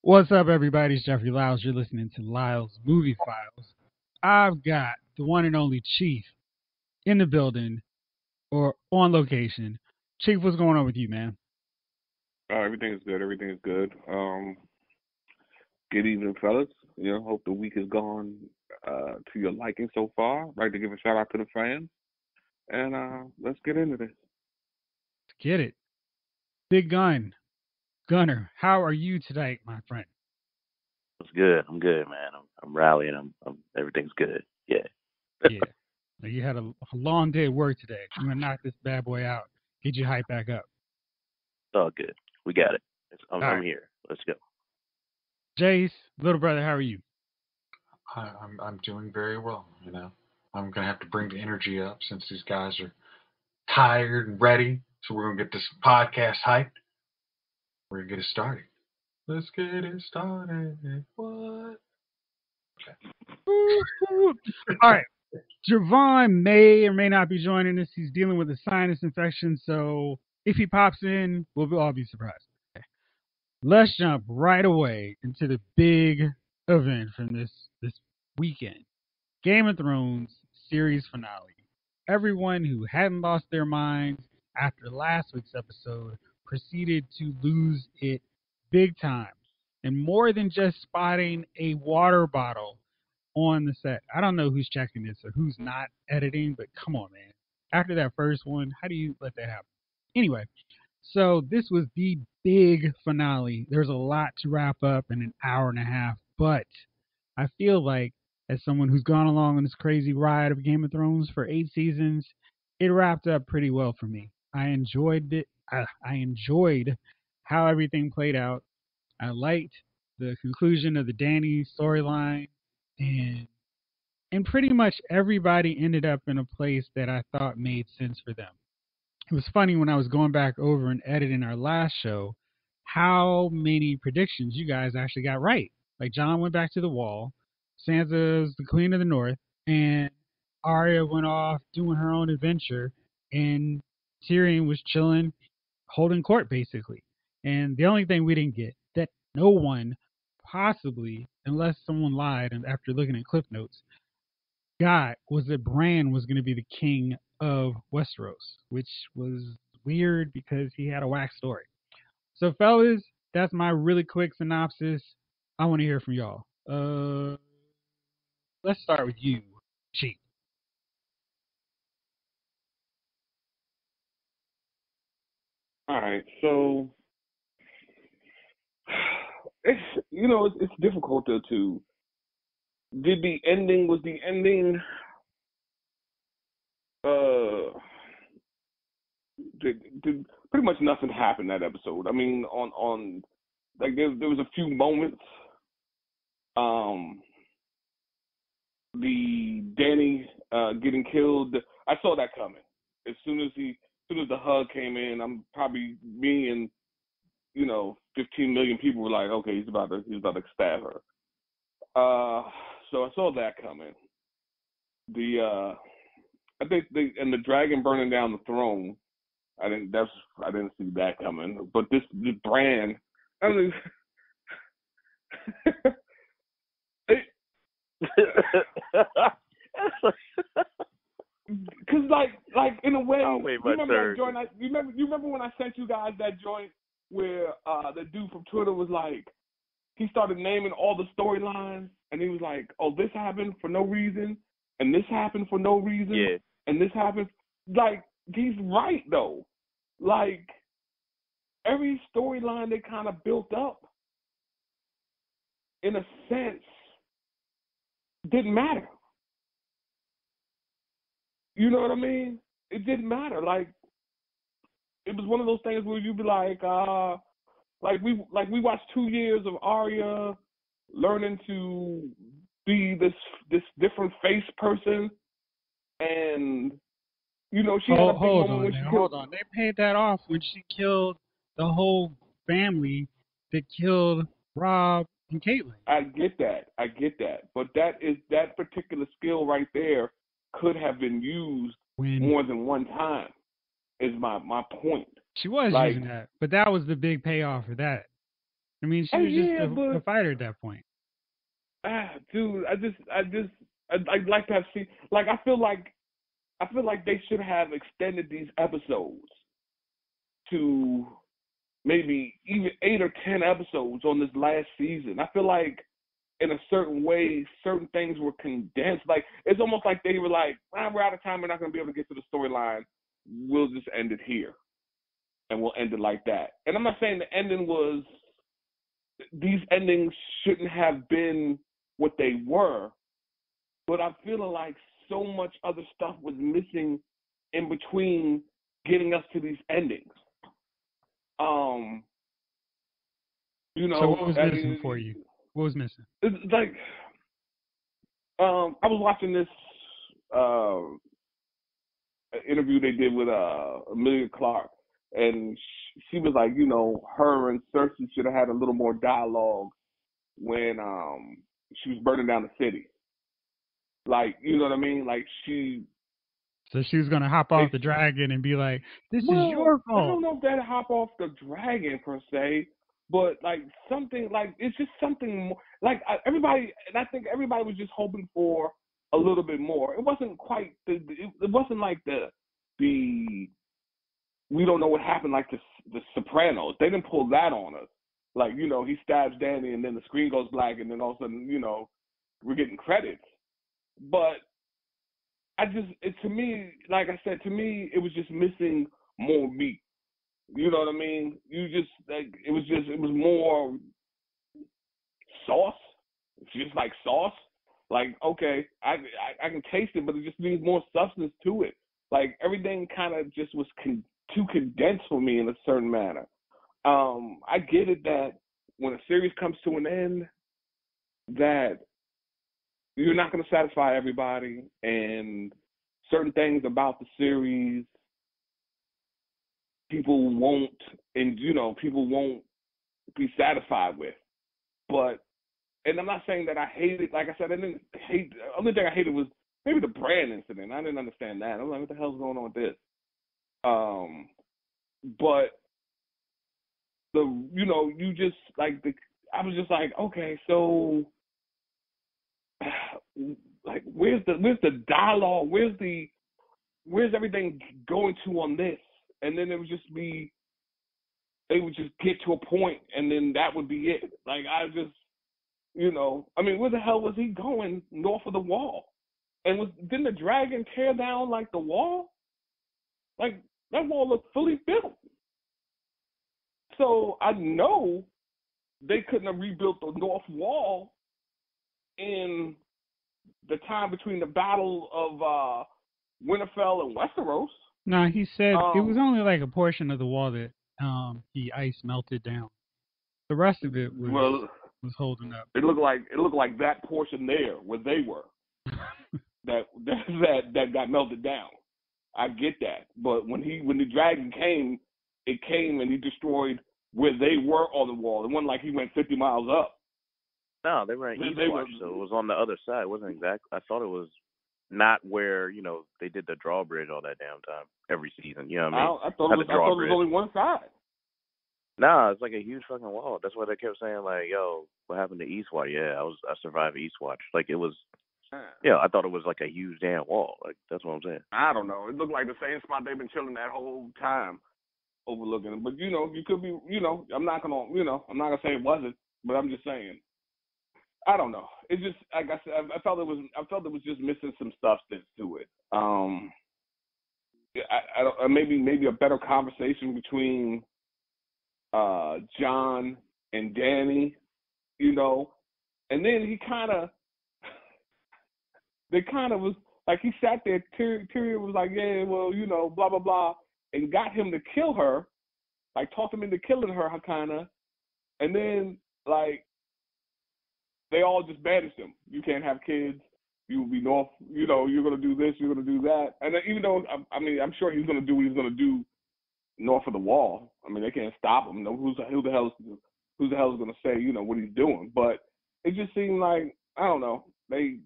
What's up, everybody? It's Jeffrey Lyles. You're listening to Lyles Movie Files. I've got the one and only Chief in the building or on location. Chief, what's going on with you, man? Everything is good. Everything is good. Good evening, fellas. Hope the week has gone to your liking so far. I'd like to give a shout out to the fans, and let's get into this. Let's get it. Big Gunner, how are you tonight, my friend? It's good. I'm good, man. I'm rallying. I'm everything's good. Yeah. Yeah. You had a long day at work today. I'm going to knock this bad boy out, get you hyped back up. It's all good. We got it. All I'm right. here. Let's go. Jace, little brother, how are you? I'm doing very well. I'm gonna have to bring the energy up since these guys are tired and ready. So we're gonna get this podcast hyped. We're gonna get it started. Let's get it started. What? Okay. All right. Javon may or may not be joining us. He's dealing with a sinus infection, so if he pops in, we'll all be surprised. Okay. Let's jump right away into the big event from this weekend. Game of Thrones series finale. Everyone who hadn't lost their minds after last week's episode proceeded to lose it big time. And more than just spotting a water bottle on the set. I don't know who's checking this or who's not editing, but come on, man. After that first one, how do you let that happen? Anyway, so this was the big finale. There's a lot to wrap up in an hour and a half, but I feel like as someone who's gone along on this crazy ride of Game of Thrones for 8 seasons, it wrapped up pretty well for me. I enjoyed it. I enjoyed how everything played out. I liked the conclusion of the Dany storyline, and pretty much everybody ended up in a place that I thought made sense for them. It was funny when I was going back over and editing our last show how many predictions you guys actually got right. Like Jon went back to the wall, Sansa's the Queen of the North, and Arya went off doing her own adventure, and Tyrion was chilling, holding court basically. And the only thing we didn't get that no one possibly, unless someone lied and after looking at cliff notes, got was that Bran was going to be the king of Westeros, which was weird because he had a whack story. So, fellas, that's my really quick synopsis. I want to hear from y'all. Let's start with you, Chief. All right, so it's difficult to. Did the ending was the ending? Did pretty much nothing happened that episode. I mean, on like there was a few moments. The Dany getting killed, I saw that coming. As soon as the hug came in, I'm probably me and 15 million people were like, okay, he's about to stab her. So I saw that coming. I think the dragon burning down the throne. I didn't see that coming. But this brand, I mean, Cause like in a way, you remember that joint? You remember when I sent you guys that joint where the dude from Twitter was like, he started naming all the storylines, and he was like, "Oh, this happened for no reason, and this happened for no reason, Yeah. and this happened." Like he's right though. Like every storyline they kind of built up, in a sense, didn't matter. You know what I mean? It didn't matter. Like it was one of those things where you'd be like we watched 2 years of Arya learning to be this different face person, and she had a big moment when she killed. Hold on. They paid that off when she killed the whole family that killed Rob and Caitlyn. I get that, but that particular skill right there could have been used more than one time. Is my point. She was using that, but that was the big payoff for that. I mean, she was yeah, just a fighter at that point. Dude, I'd like to have seen. Like, I feel like they should have extended these episodes to maybe even 8 or 10 episodes on this last season. I feel like in a certain way, certain things were condensed. Like, it's almost like they were like, we're out of time. We're not going to be able to get to the storyline. We'll just end it here. And we'll end it like that. And I'm not saying the ending was, these endings shouldn't have been what they were, but I'm feeling like so much other stuff was missing in between getting us to these endings. You know, so what was missing for you? What was missing? It's like, I was watching this interview they did with Amelia Clark, and she was like, you know, her and Cersei should have had a little more dialogue when she was burning down the city. Like, you know what I mean? Like, So she was gonna hop off the dragon and be like, "This is your fault." I don't know if that'd hop off the dragon per se, but like something like it's just something more. Like everybody, and I think everybody was just hoping for a little bit more. It wasn't quite it wasn't like the we don't know what happened like the Sopranos. They didn't pull that on us. Like, you know, he stabs Danny and then the screen goes black and then all of a sudden, you know, we're getting credits. But to me, like I said, to me, it was just missing more meat. You know what I mean? It was more sauce. It's just like sauce. Like, okay, I can taste it, but it just needs more substance to it. Like, everything kind of just was too condensed for me in a certain manner. I get it that when a series comes to an end, that you're not going to satisfy everybody, and certain things about the series people won't be satisfied with. But, and I'm not saying that I hate it. Like I said, I didn't hate. The only thing I hated was maybe the brand incident. I didn't understand that. I was like, what the hell's going on with this? But I was just like, okay, so like, where's the dialogue? Where's everything going to on this? And then they would just get to a point, and then that would be it. Like, I just, you know, I mean, where the hell was he going north of the wall? And didn't the dragon tear down like the wall? Like, that wall looked fully built. So I know they couldn't have rebuilt the north wall in the time between the battle of Winterfell and Westeros. No, he said it was only like a portion of the wall that the ice melted down. The rest of it was holding up. It looked like that portion there where they were that got melted down. I get that, but when the dragon came, it came and he destroyed where they were on the wall. It wasn't like he went 50 miles up. No, they were in Eastwatch, so it was on the other side. It wasn't exactly. I thought it was not where, you know, they did the drawbridge all that damn time every season. You know what I mean? I thought it was only one side. Nah, it's like a huge fucking wall. That's why they kept saying, like, yo, what happened to Eastwatch? Yeah, I survived Eastwatch. Like, it was, yeah, I thought it was like a huge damn wall. Like, that's what I'm saying. I don't know. It looked like the same spot they've been chilling that whole time, overlooking it. But, you know, you could be, you know, I'm not gonna say it wasn't, but I'm just saying. I don't know. It just, like I said, I felt it was just missing some substance to it. Maybe a better conversation between Jon and Danny, you know, and then they kind of was like, he sat there. Tyrion was like, yeah, well, you know, blah blah blah, and got him to kill her, like talked him into killing her, kind of, and then like they all just banished him. You can't have kids. You will be north. You know, you're gonna do this. You're gonna do that. And then, even though I'm sure he's gonna do what he's gonna do north of the wall. I mean, they can't stop him. Who the hell is going to say, you know, what he's doing? But it just seemed like, I don't know, they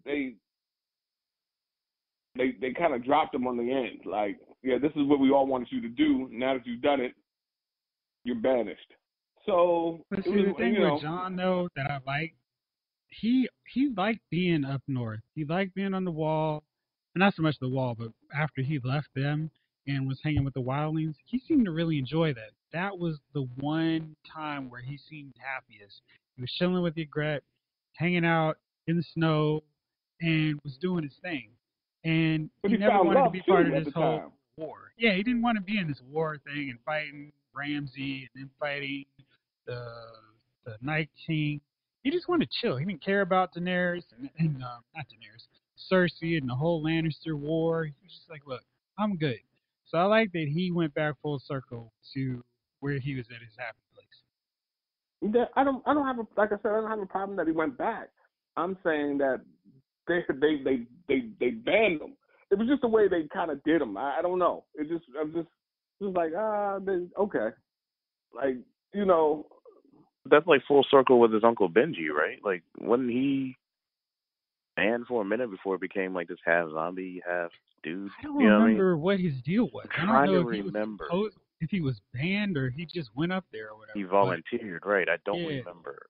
kind of dropped him on the end. Like, yeah, this is what we all wanted you to do. Now that you've done it, you're banished. So But it see, the was, thing with John though that I like, he liked being up north. He liked being on the wall, and not so much the wall, but after he left them and was hanging with the wildlings, he seemed to really enjoy that. That was the one time where he seemed happiest. He was chilling with Ygritte, hanging out in the snow, and was doing his thing. And but he he never found wanted to love be part too of at this the whole time. war. Yeah, he didn't want to be in this war thing and fighting Ramsay and then fighting the Night King. He just wanted to chill. He didn't care about Daenerys and not Daenerys, Cersei and the whole Lannister war. He was just like, look, I'm good. So I like that he went back full circle to where he was at his happy place. I don't have a, like I said, I don't have a problem that he went back. I'm saying that they banned him. It was just the way they kind of did him. I don't know. I'm just like okay, like That's like full circle with his uncle Benji, right? Like, wasn't he banned for a minute before it became like this half zombie, half dude? I don't You know remember what his deal was. I'm I don't trying know to if he remember. was if he was banned or he just went up there or whatever. He volunteered, right? I don't Yeah. remember.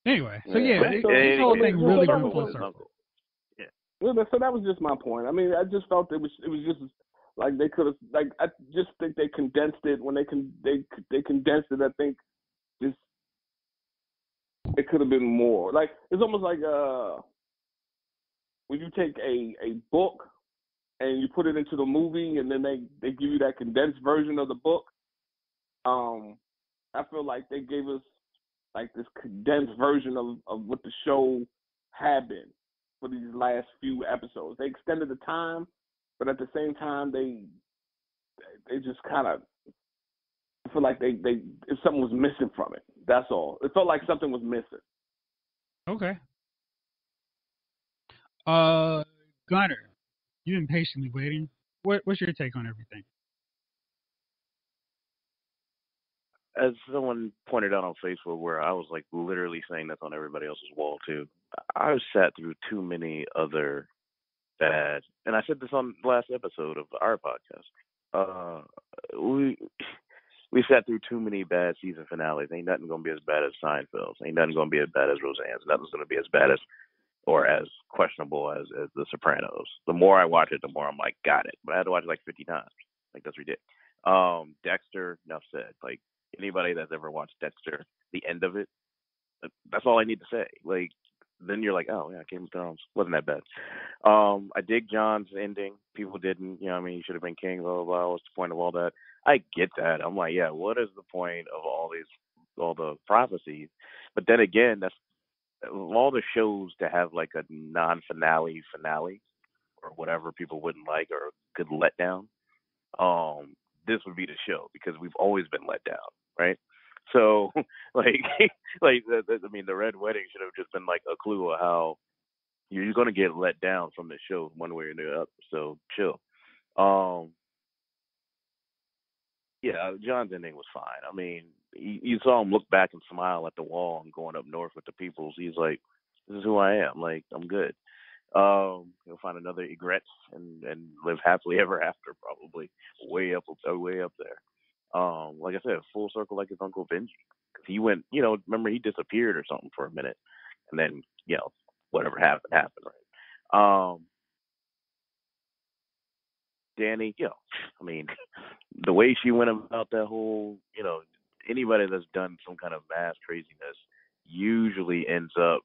Anyway, so yeah, But this whole thing so really that went full was- circle. So that was just my point. I mean, I just felt it was just like they could have, like, I just think they condensed it when they condensed it. I think just it could have been more. Like, it's almost like when you take a book and you put it into the movie and then they give you that condensed version of the book. I feel like they gave us like this condensed version of what the show had been for these last few episodes. They extended the time, but at the same time they just kind of feel like they something was missing from it. That's all. It felt like something was missing. Okay. Gunner, you've been patiently waiting. What's your take on everything? As someone pointed out on Facebook, where I was like literally saying that's on everybody else's wall too. I've sat through too many other bad, and I said this on the last episode of our podcast. We sat through too many bad season finales. Ain't nothing gonna be as bad as Seinfeld's. Ain't nothing gonna be as bad as Roseanne's. Nothing's gonna be as bad as or as questionable as The Sopranos. The more I watch it, the more I'm like, got it. But I had to watch it like 50 times. Like, that's ridiculous. Dexter, enough said. Like, anybody that's ever watched Dexter, the end of it, that's all I need to say. Like, then you're like, oh, yeah, Game of Thrones wasn't that bad. I dig John's ending. People didn't, you know what I mean? He should have been king, blah, blah, blah. What's the point of all that? I get that. I'm like, yeah, what is the point of all the prophecies? But then again, that's all the shows to have like a non-finale or whatever people wouldn't like or could let down. This would be the show because we've always been let down, right? So, like, I mean, the Red Wedding should have just been like a clue of how you're going to get let down from the show one way or the other. So, chill. Yeah, John's ending was fine. I mean, you saw him look back and smile at the wall and going up north with the peoples. He's like, this is who I am. Like, I'm good. He'll find another Ygritte and live happily ever after, probably way up there. Like I said, full circle like his uncle Benji. Cause he went, remember he disappeared or something for a minute, and then whatever happened, right? Dany, I mean, the way she went about that whole, anybody that's done some kind of mass craziness usually ends up,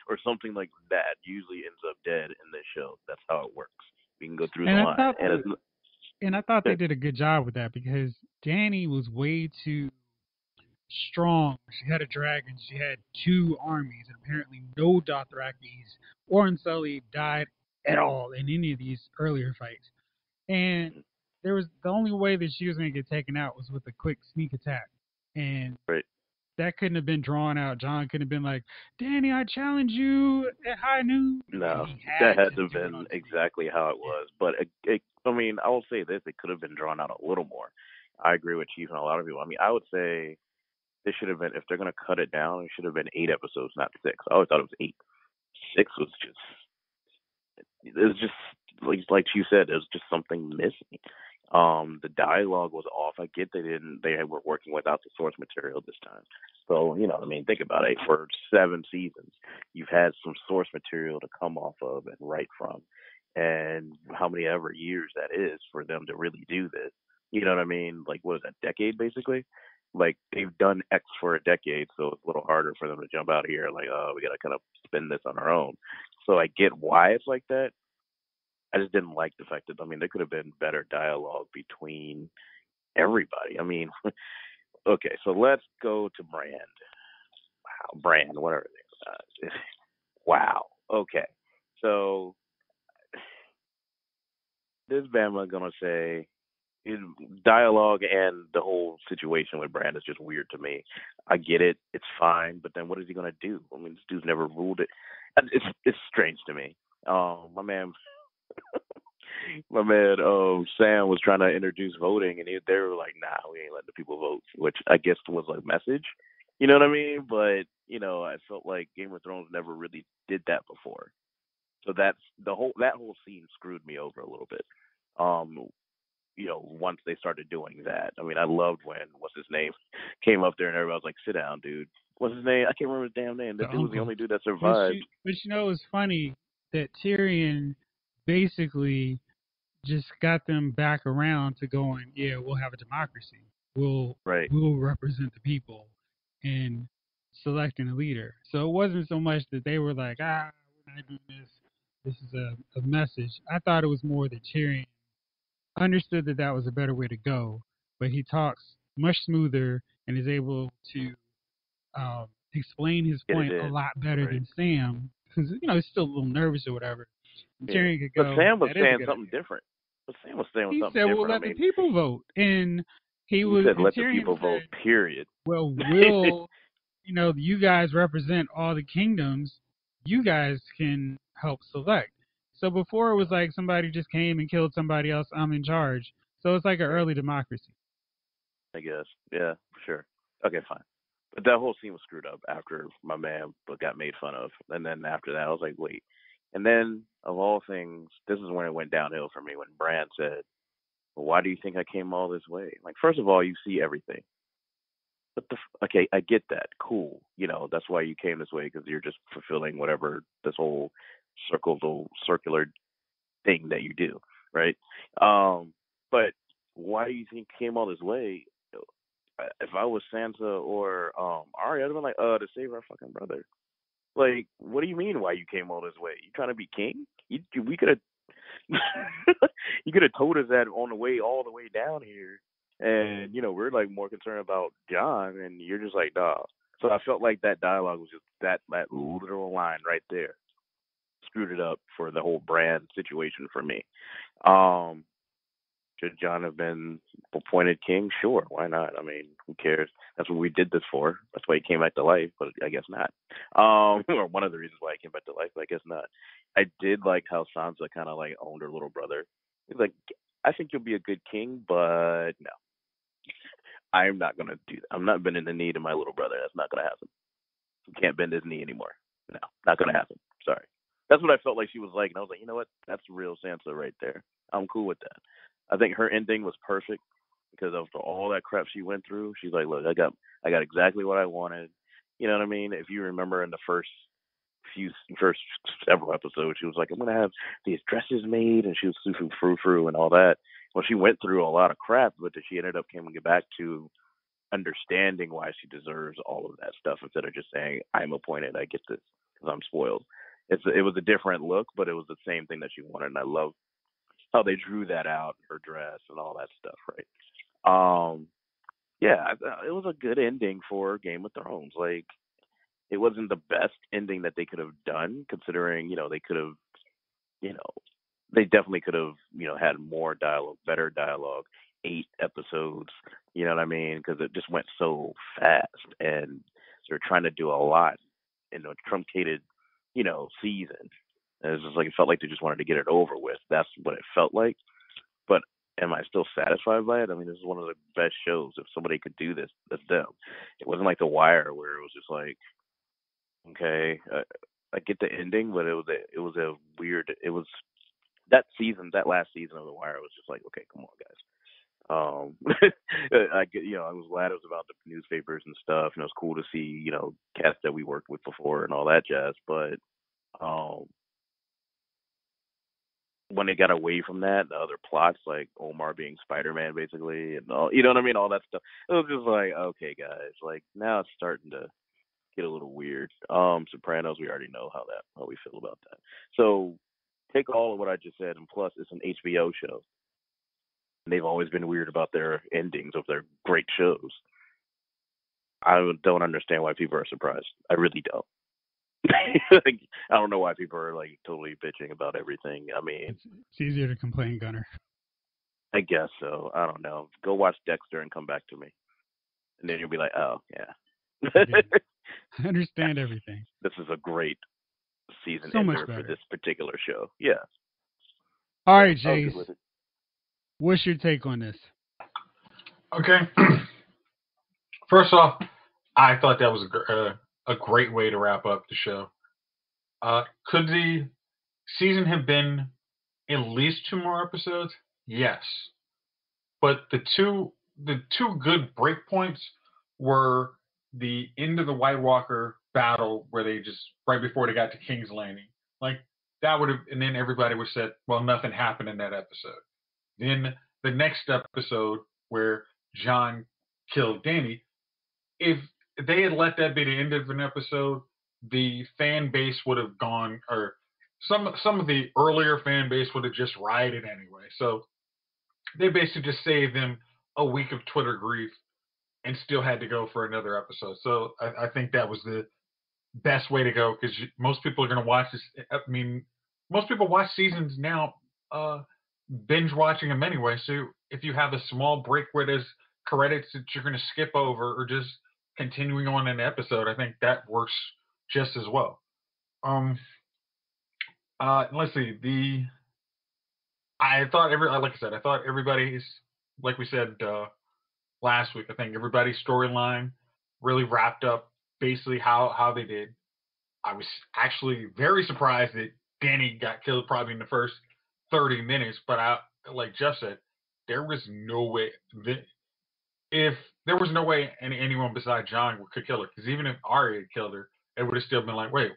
or something like that, usually ends up dead in this show. That's how it works. We can go through the line. And I thought they did a good job with that because Dany was way too strong. She had a dragon. She had 2 armies, and apparently no Dothrakis or Unsullied died at all in any of these earlier fights. And there was the only way that she was going to get taken out was with a quick sneak attack, and that couldn't have been drawn out. John couldn't have been like, Dany, I challenge you at high noon. No, that had to have been exactly how it was. But I mean, I will say this: it could have been drawn out a little more. I agree with Chief and a lot of people. I mean, I would say this should have been, if they're going to cut it down, it should have been 8 episodes, not 6. I always thought it was 8. 6 was just, it was just like you said, there's just something missing. The dialogue was off. I get they were working without the source material this time. So, I mean, think about it. For 7 seasons, you've had some source material to come off of and write from. And how many ever years that is for them to really do this. You know what I mean? Like, what is that, decade basically? Like, they've done X for a decade, so it's a little harder for them to jump out here. Like, oh, we got to kind of spin this on our own. So I get why it's like that. I just didn't like the fact that, I mean, there could have been better dialogue between everybody. I mean, okay, so let's go to Brand. Wow, Brand, whatever it is. Wow. Okay. So this Bama gonna say dialogue and the whole situation with Brand is just weird to me. I get it, it's fine, but then what is he gonna do? I mean, this dude's never ruled it. It's strange to me. My man, Sam was trying to introduce voting, and they were like, "Nah, we ain't letting the people vote," which I guess was a message. You know what I mean? But I felt like Game of Thrones never really did that before. So that's that whole scene screwed me over a little bit. Um, once they started doing that, I mean, I loved when what's his name came up there and everybody was like, "Sit down, dude." What's his name? I can't remember his damn name. That dude was the only dude that survived. But it was funny that Tyrion basically just got them back around to going, yeah, we'll have a democracy. We'll represent the people in selecting a leader. So it wasn't so much that they were like, we're not doing this. This is a message. I thought it was more that Tyrion understood that was a better way to go, but he talks much smoother and is able to explain his point a lot better than Sam, because he's still a little nervous or whatever. Tyrion could go, but Sam was saying something different. But Sam was saying something different. He said, "We'll let the people vote," and he said, "Let Tyrion the people vote." Period. Well, will you guys represent all the kingdoms? You guys can help select. So before it was like somebody just came and killed somebody else. I'm in charge. So it's like an early democracy. I guess. Yeah, for sure. Okay, fine. But that whole scene was screwed up after my man got made fun of. And then after that, I was like, wait. And then, of all things, this is when it went downhill for me, when Bran said, well, why do you think I came all this way? Like, first of all, you see everything. But okay, I get that. Cool. That's why you came this way, because you're just fulfilling whatever this whole circular thing that you do, right? But why do you think you came all this way? If I was Sansa or Arya, I'd have been like, to save our fucking brother. Like, what do you mean? Why you came all this way? You trying to be king? We could have, you could have told us that on the way all the way down here, and we're like more concerned about Jon, and you're just like, nah. So I felt like that dialogue was just that literal line right there screwed it up for the whole Bran situation for me. Should Jon have been appointed king? Sure, why not? I mean, who cares? That's what we did this for. That's why he came back to life, but I guess not. Or one of the reasons why he came back to life, but I guess not. I did like how Sansa kind of like owned her little brother. He's like, I think you'll be a good king, but no. I'm not going to do that. I'm not bending the knee to my little brother. That's not going to happen. He can't bend his knee anymore. No, not going to happen. Sorry. That's what I felt like she was like. And I was like, you know what? That's real Sansa right there. I'm cool with that. I think her ending was perfect because after all that crap she went through, she's like, look, I got exactly what I wanted. You know what I mean? If you remember in the first several episodes, she was like, I'm going to have these dresses made, and she was super frou-frou and all that. Well, she went through a lot of crap, but she ended up coming back to understanding why she deserves all of that stuff instead of just saying, I'm appointed, I get this because I'm spoiled. It was a different look, but it was the same thing that she wanted, and I love how they drew that out, her dress and all that stuff, right? Yeah, it was a good ending for Game of Thrones. Like, it wasn't the best ending that they could have done, considering, they could have, they definitely could have, had more dialogue, better dialogue, 8 episodes, you know what I mean? Because it just went so fast, and they're trying to do a lot in a truncated, season. And it's just like, it felt like they just wanted to get it over with. That's what it felt like. But am I still satisfied by it? I mean, this is one of the best shows. If somebody could do this, that's them. It wasn't like The Wire where it was just like, okay, I get the ending, but it was a weird. It was that last season of The Wire was just like, okay, come on, guys. I was glad it was about the newspapers and stuff, and it was cool to see, cats that we worked with before and all that jazz. But um, when it got away from that, the other plots like Omar being Spider-Man, basically, and all, you know what I mean, all that stuff, it was just like, okay, guys, like now it's starting to get a little weird. Sopranos, we already know how we feel about that. So take all of what I just said, and plus it's an HBO show. And they've always been weird about their endings of their great shows. I don't understand why people are surprised. I really don't. Like, I don't know why people are like totally bitching about everything. I mean, it's easier to complain, Gunner. I guess so. I don't know. Go watch Dexter and come back to me, and then you'll be like, oh yeah. I understand everything. This is a great season So ender much better for this particular show. Yeah. All right, I was good Jace. with it. What's your take on this? Okay. First off, I thought that was a great way to wrap up the show. Could the season have been at least 2 more episodes? Yes. But the two good breakpoints were the end of the White Walker battle, where they just right before they got to King's Landing. Like that would have, and then everybody would have said, well, nothing happened in that episode. Then the next episode where John killed Danny, if they had let that be the end of an episode, the fan base would have gone, or some of the earlier fan base would have just rioted anyway. So they basically just saved them a week of Twitter grief and still had to go for another episode. So I think that was the best way to go, because most people are going to watch this. I mean, most people watch seasons now, binge watching them anyway. So if you have a small break where there's credits that you're going to skip over, or just continuing on an episode, I think that works just as well. Let's see. I thought I thought everybody's, like we said last week, I think everybody's storyline really wrapped up basically how they did. I was actually very surprised that Danny got killed probably in the first 30 minutes, but like Jeff said, there was no way if there was no way anyone besides John could kill her, because even if Arya had killed her, it would have still been like, wait,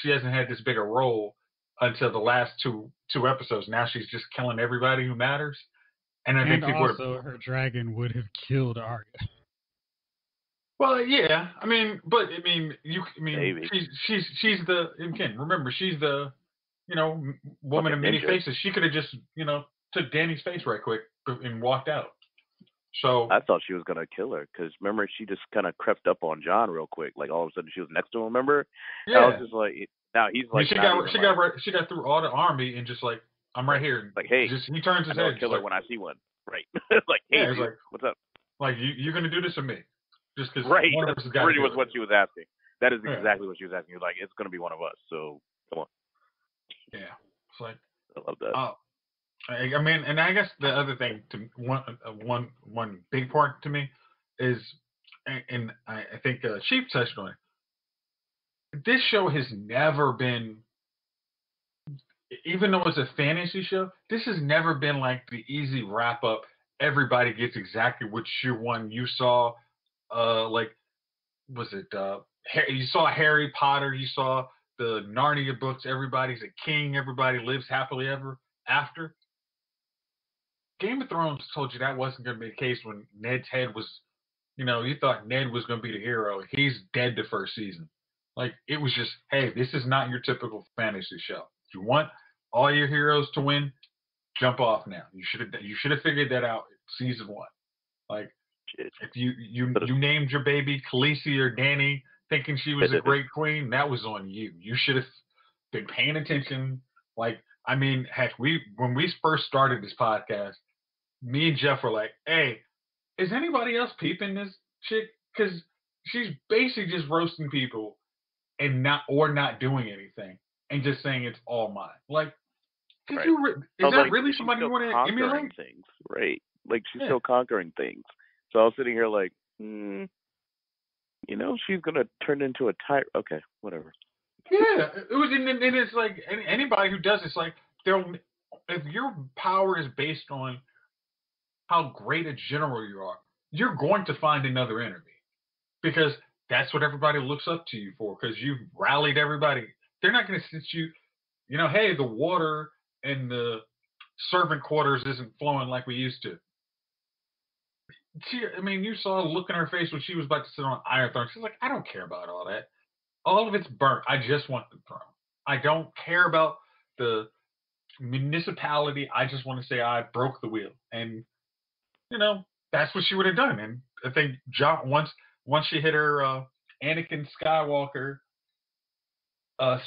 she hasn't had this big a role until the last two episodes. Now she's just killing everybody who matters. And I think people also her dragon would have killed Arya. Well, yeah. Maybe. She's the, again, remember, she's the, woman of many faces. She could have just, took Danny's face right quick and walked out. So I thought she was gonna kill her, because remember, she just kind of crept up on John real quick. Like all of a sudden she was next to him. Remember? Yeah. I was just like, now he's like, she got through all the army and just like, I'm right here. Like, hey, he turns his head. Kill her when I see one. Right. Like, hey, dude, like, what's up? Like, you're gonna do this to me? Just because right. One of us That's pretty much what she was asking. That is exactly what she was asking. She was like, it's gonna be one of us. So come on. Yeah. It's like, I love that. I mean, and I guess the other thing, one big part to me is, and I think Chief touched on it. This show has never been, even though it's a fantasy show, this has never been like the easy wrap up. Everybody gets exactly what you saw. Like, was it? You saw Harry Potter. You saw the Narnia books. Everybody's a king. Everybody lives happily ever after. Game of Thrones told you that wasn't going to be the case when Ned's head was, you thought Ned was going to be the hero. He's dead the first season. Like, it was just, hey, this is not your typical fantasy show. If you want all your heroes to win, jump off now. You should have figured that out in season 1. Like, if you named your baby Khaleesi or Dany thinking she was a great queen, that was on you. You should have been paying attention. Like, I mean, heck, when we first started this podcast, me and Jeff were like, hey, is anybody else peeping this chick? Because she's basically just roasting people and not doing anything and just saying it's all mine. Like, is that really somebody you want to emulate? Things, right? Like, she's still conquering things. So I was sitting here like, she's gonna turn into a tyrant. Okay, whatever. Yeah, it was, and it's like anybody who does it's like, if your power is based on how great a general you are, you're going to find another enemy because that's what everybody looks up to you for because you've rallied everybody. They're not going to sit you, hey, the water in the servant quarters isn't flowing like we used to. You saw a look in her face when she was about to sit on Iron Throne. She's like, I don't care about all that. All of it's burnt. I just want the throne. I don't care about the municipality. I just want to say I broke the wheel. And, that's what she would have done. And I think John, once she hit her Anakin Skywalker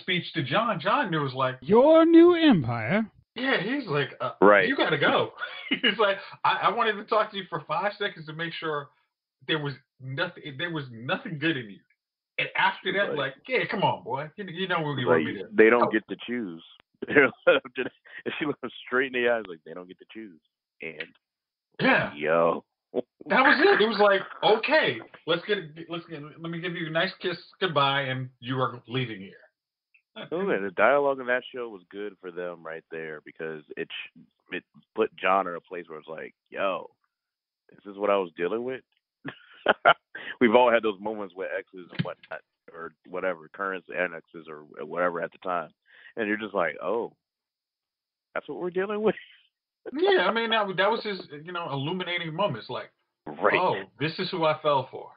speech to John knew it was like, your new empire. Yeah, he's like, right. You got to go. He's like, I wanted to talk to you for 5 seconds to make sure there was nothing good in you. And after that, like, yeah, come on, boy. You know what you want me to. They don't get to choose. If she looked straight in the eyes, like, they don't get to choose. And yeah, yo, that was it. It was like, okay, let me give you a nice kiss goodbye, and you are leaving here. The dialogue in that show was good for them right there because it put John in a place where it's like, yo, this is what I was dealing with. We've all had those moments with exes and whatnot, or whatever, currents and exes or whatever at the time, and you're just like, oh, that's what we're dealing with. Yeah, that was his, illuminating moments. Like, right. Oh, this is who I fell for.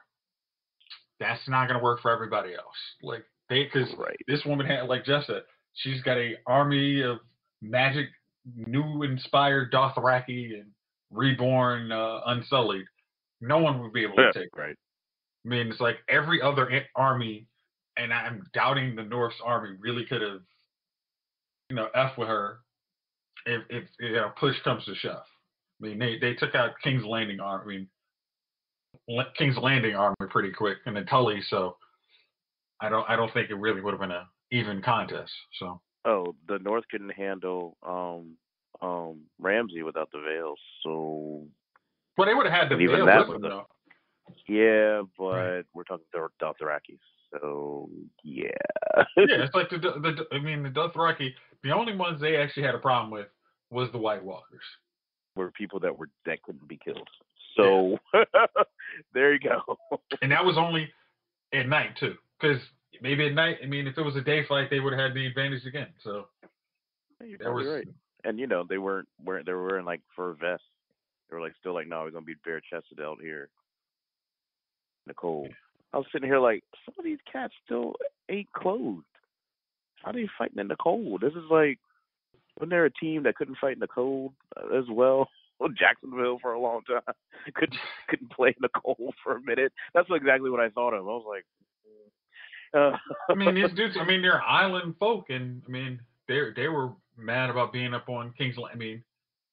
That's not gonna work for everybody else. Like because this woman had, like Jeff said, she's got a army of magic, new inspired Dothraki and reborn Unsullied. No one would be able to take her. Right. It's like every other army, and I'm doubting the North's army really could have, F with her if push comes to shove. They took out King's Landing army pretty quick, and then Tully. So I don't think it really would have been an even contest. So. Oh, the North couldn't handle Ramsay without the veils, so. Well, they would have had the veil with them, though. Yeah, but we're talking Dothraki, so yeah. Yeah, it's like the Dothraki. The only ones they actually had a problem with was the White Walkers. Were people that couldn't be killed. So there you go. And that was only at night too, because maybe at night. If it was a day fight, they would have had the advantage again. So you're probably right. And they weren't wearing like fur vests. They were like still like, no, we're gonna be bare chested out here in the cold. I was sitting here like, some of these cats still ain't clothed. How are they fighting in the cold? This is like, wasn't there a team that couldn't fight in the cold as well? Jacksonville for a long time couldn't play in the cold for a minute. That's exactly what I thought of. I was like, these dudes. They're island folk, and they were mad about being up on King's Landing.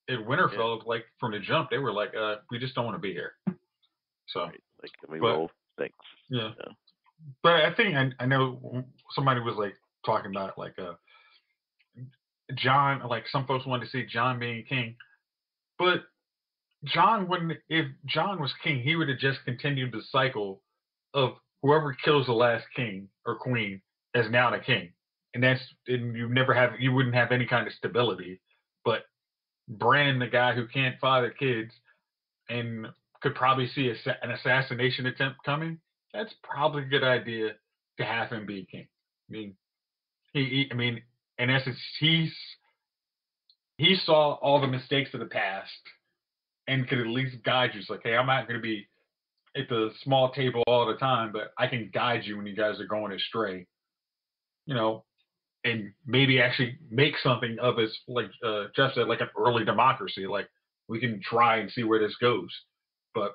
At Winterfell, like from the jump, they were like, we just don't want to be here. So, like, can we roll? Thanks. Yeah. But I think I know somebody was like talking about like John, like some folks wanted to see John being king, but John wouldn't. If John was king, he would have just continued the cycle of whoever kills the last king or queen is now the king, and you wouldn't have any kind of stability. But Bran, the guy who can't father kids and could probably see an assassination attempt coming, that's probably a good idea to have him be king. In essence, he saw all the mistakes of the past and could at least guide you. It's like, hey, I'm not going to be at the small table all the time, but I can guide you when you guys are going astray. And maybe actually make something of it, like Jeff said, like an early democracy. Like, we can try and see where this goes. But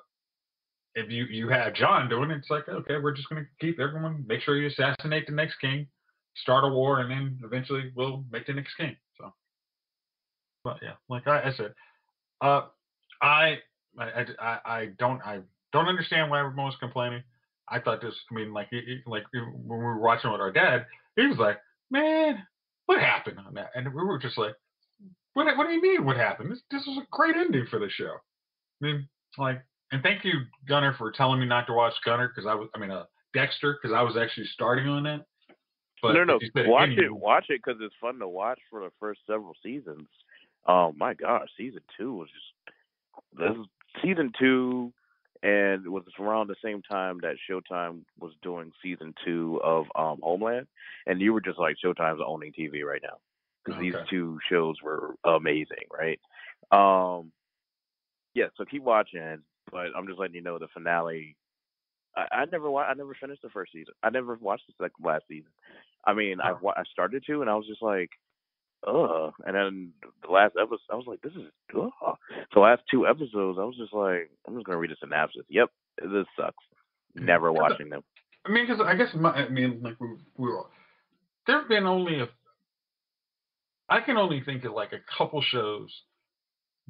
if you have John doing it, it's like, okay, we're just going to keep everyone, make sure you assassinate the next king, start a war, and then eventually we'll make the next king. So, but yeah, like I said, I don't understand why everyone was complaining. I thought this, like when we were watching with our dad, he was like, man, what happened on that? And we were just like, what do you mean what happened? This was a great ending for the show. And thank you, Gunner, for telling me not to watch Gunner, because Dexter, because I was actually starting on that. But no, watch it because it's fun to watch for the first several seasons. Oh my gosh, season 2 was just this is season 2, and it was around the same time that Showtime was doing season 2 of Homeland, and you were just like, Showtime's owning TV right now because these Okay. 2 shows were amazing, right? Um, yeah, so keep watching, but I'm just letting you know the finale. I never finished the first season. I never watched the last season. I mean, Oh. I started to, and I was just like, ugh. And then the last episode, I was like, this is ugh. The last 2 episodes, I was just like, I'm just gonna read a synopsis. Yep, this sucks. Never watching them. I mean, because I guess like we were. There have been I can only think of like a couple shows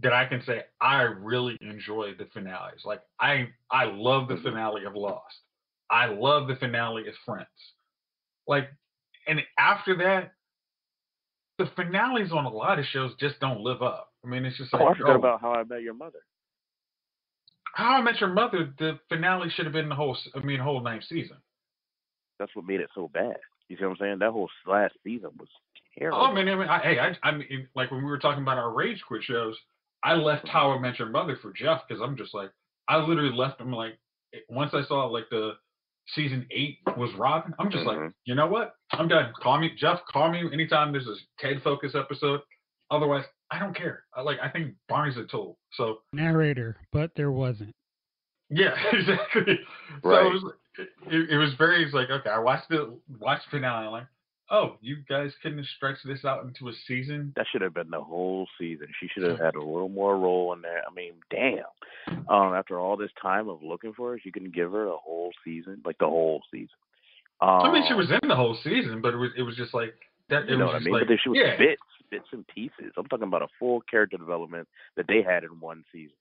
that I can say I really enjoy the finales. Like I love the finale of Lost. I love the finale of Friends. Like, and after that, the finales on a lot of shows just don't live up. I mean, it's just like, I forgot about How I Met Your Mother. How I Met Your Mother. The finale should have been the whole 9th season. That's what made it so bad. You see what I'm saying? That whole last season was terrible. Oh man, I mean, like when we were talking about our rage quit shows, I left How I Met Your Mother for Jeff because I'm just like, I literally left him like once I saw like the season 8 was Robin. I'm just like, you know what? I'm done. Call me Jeff. Call me anytime there's a Ted Focus episode. Otherwise, I don't care. I think Barney's a tool. So narrator, but there wasn't. Yeah, exactly. Right. So it was very. It's like, okay, I watched the finale. I'm like, oh, you guys couldn't stretch this out into a season? That should have been the whole season. She should have had a little more role in there. I mean, damn. After all this time of looking for her, you couldn't give her a whole season, like the whole season. I mean, she was in the whole season, but it was just like that. You know what I mean? Like, but then she was bits and pieces. I'm talking about a full character development that they had in one season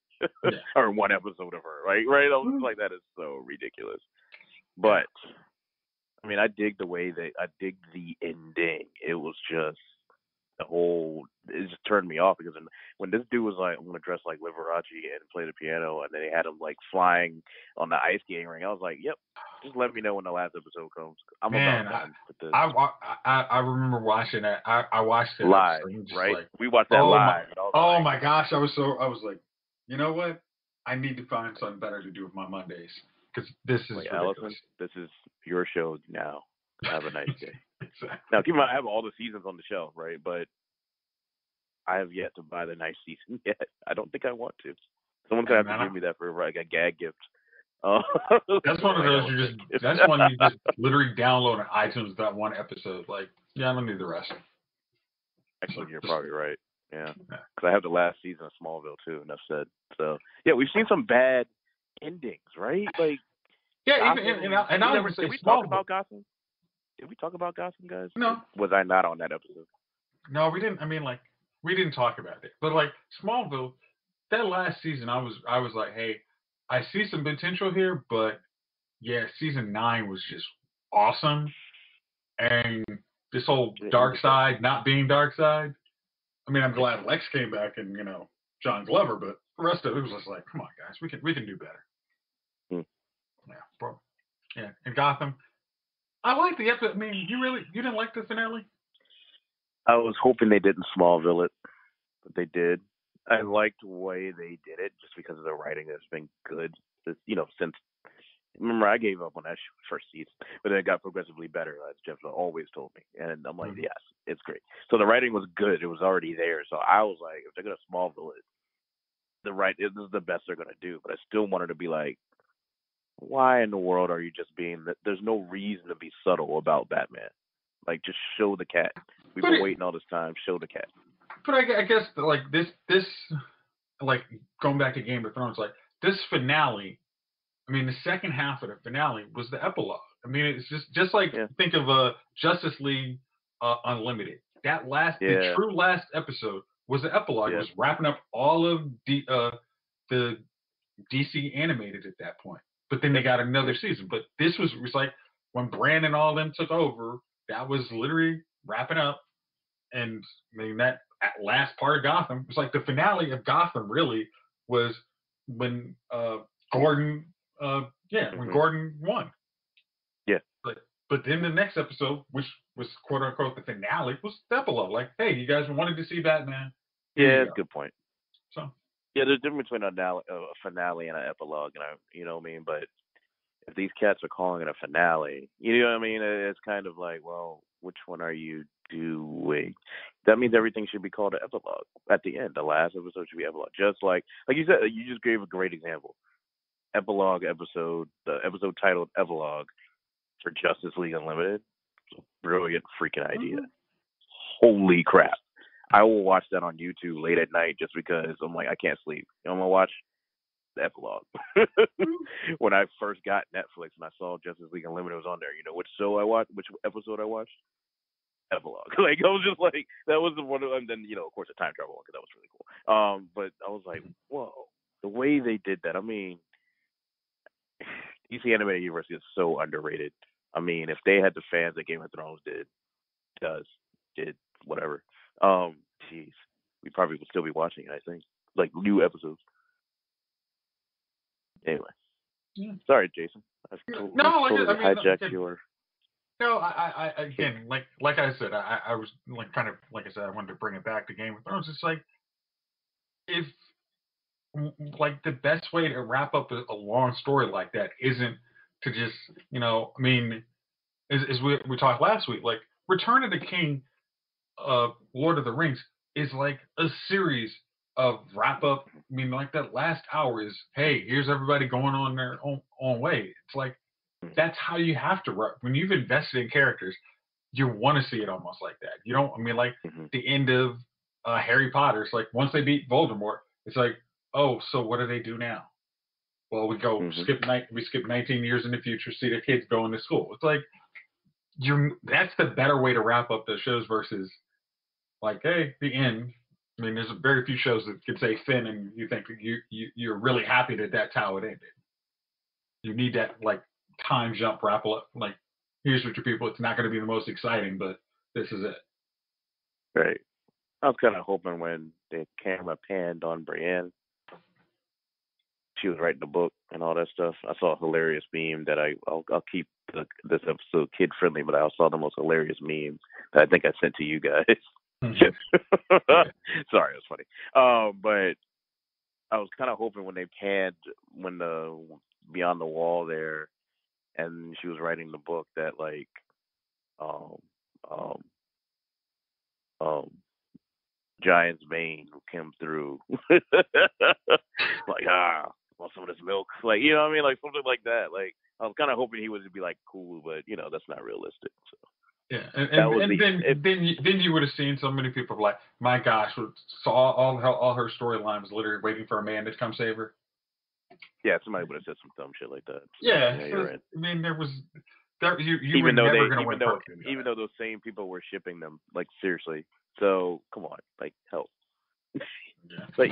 or one episode of her. Right? I was like, that is so ridiculous. But I mean, I dig the ending. It was just it just turned me off because when this dude was like, I'm gonna dress like Liberace and play the piano, and then they had him like flying on the ice skating ring. I was like, yep, just let me know when the last episode comes. I'm about done with this. I remember watching that. I watched it live, right? Like, we watched that live. My gosh, I was like, you know what? I need to find something better to do with my Mondays because this is ridiculous. Allison, this is your show now. Have a nice day. Exactly. Now, keep in mind, I have all the seasons on the shelf, right? But I have yet to buy the nice season yet. I don't think I want to. Someone's gonna have to give me that for like a gag gift. That's one of those that's one you just literally download on iTunes, that one episode. Like, yeah, I don't need the rest. Actually, you're probably right. Yeah, because I have the last season of Smallville too, enough said. So yeah, we've seen some bad endings, right? Like, yeah, did we talk about Gotham? Did we talk about Gotham, guys? No. Was I not on that episode? No, we didn't. I mean, like, we didn't talk about it. But like Smallville, that last season, I was like, hey, I see some potential here, but yeah, season 9 was just awesome. And this whole dark side not being dark side. I mean, I'm glad Lex came back and John Glover, but the rest of it was just like, come on, guys, we can do better. Yeah, bro. Yeah, and Gotham. I like the episode. I mean, you didn't like the finale? I was hoping they didn't Smallville it, but they did. I liked the way they did it just because of the writing that's been good. Since remember I gave up on that first season, but then it got progressively better, as Jeff always told me. And I'm like, yes, it's great. So the writing was good. It was already there. So I was like, if they're gonna Smallville it, this is the best they're gonna do. But I still wanted to be like, why in the world are you just being that? There's no reason to be subtle about Batman. Like, just show the cat. We've been waiting all this time. Show the cat. But I guess like this like going back to Game of Thrones, like this finale. I mean, the second half of the finale was the epilogue. I mean, it's just like think of Justice League Unlimited. That the true last episode was the epilogue. It was wrapping up all of the DC animated at that point. But then they got another season. But this was like when Brandon and all them took over, that was literally wrapping up. And I mean, that last part of Gotham was like the finale of Gotham really was when Gordon, when Gordon won. Yeah. But then the next episode, which was quote unquote the finale, was the epilogue. Like, hey, you guys wanted to see Batman? Yeah, that's a good point. So, Yeah, there's a difference between a finale and an epilogue, and you know what I mean. But if these cats are calling it a finale, you know what I mean? It's kind of like, well, which one are you doing? That means everything should be called an epilogue at the end. The last episode should be epilogue, just like you said. You just gave a great example. Epilogue episode, the episode titled epilogue for Justice League Unlimited. Brilliant freaking idea. Holy crap. I will watch that on YouTube late at night just because I'm like, I can't sleep. I'm going to watch the epilogue. When I first got Netflix and I saw Justice League Unlimited was on there, you know which show I watched, which episode I watched? Epilogue. Like, I was just like, that was the one, and then, of course, the time travel one, because that was really cool. But I was like, whoa, the way they did that, I mean, DC Animated Universe is so underrated. I mean, if they had the fans that Game of Thrones did, whatever, jeez, we probably would still be watching it, I think. Like, new episodes. Anyway. Yeah. Sorry, Jason. Hijacked your... No, I again, like I said, I was like kind of like I said, I wanted to bring it back to Game of Thrones. It's like, if like the best way to wrap up a long story like that isn't to just, I mean, as we talked last week, like Return of the King, Lord of the Rings is like a series of wrap up. I mean, like that last hour is, hey, here's everybody going on their own way. It's like, that's how you have to run. When you've invested in characters, you want to see it almost like that. You don't, I mean, like the end of Harry Potter, it's like once they beat Voldemort, it's like, oh, so what do they do now? Well, we go skip 19 years in the future, see the kids going to school. It's like, that's the better way to wrap up the shows versus like, hey, the end. I mean, there's very few shows that could say Finn and you think you're really happy that that's how it ended. You need that like time jump wrap up. Like, here's what your people. It's not going to be the most exciting, but this is it. Right. I was kind of hoping when the camera panned on Brienne, she was writing the book and all that stuff. I saw a hilarious meme that I'll keep this episode kid friendly, but I saw the most hilarious meme that I think I sent to you guys. Sorry, it was funny. But I was kind of hoping when they panned when the Beyond the Wall there, and she was writing the book that like, Giant's Bane came through, like want some of this milk, like you know what I mean, like something like that. Like I was kind of hoping he would be like cool, but that's not realistic. So. Yeah, and then you would have seen so many people like, my gosh, saw all her storyline was literally waiting for a man to come save her. Yeah, somebody would have said some dumb shit like that. So, yeah, you're right. I mean, there was you were never going to win. Even though those same people were shipping them, like seriously. So come on, like help. Yeah. But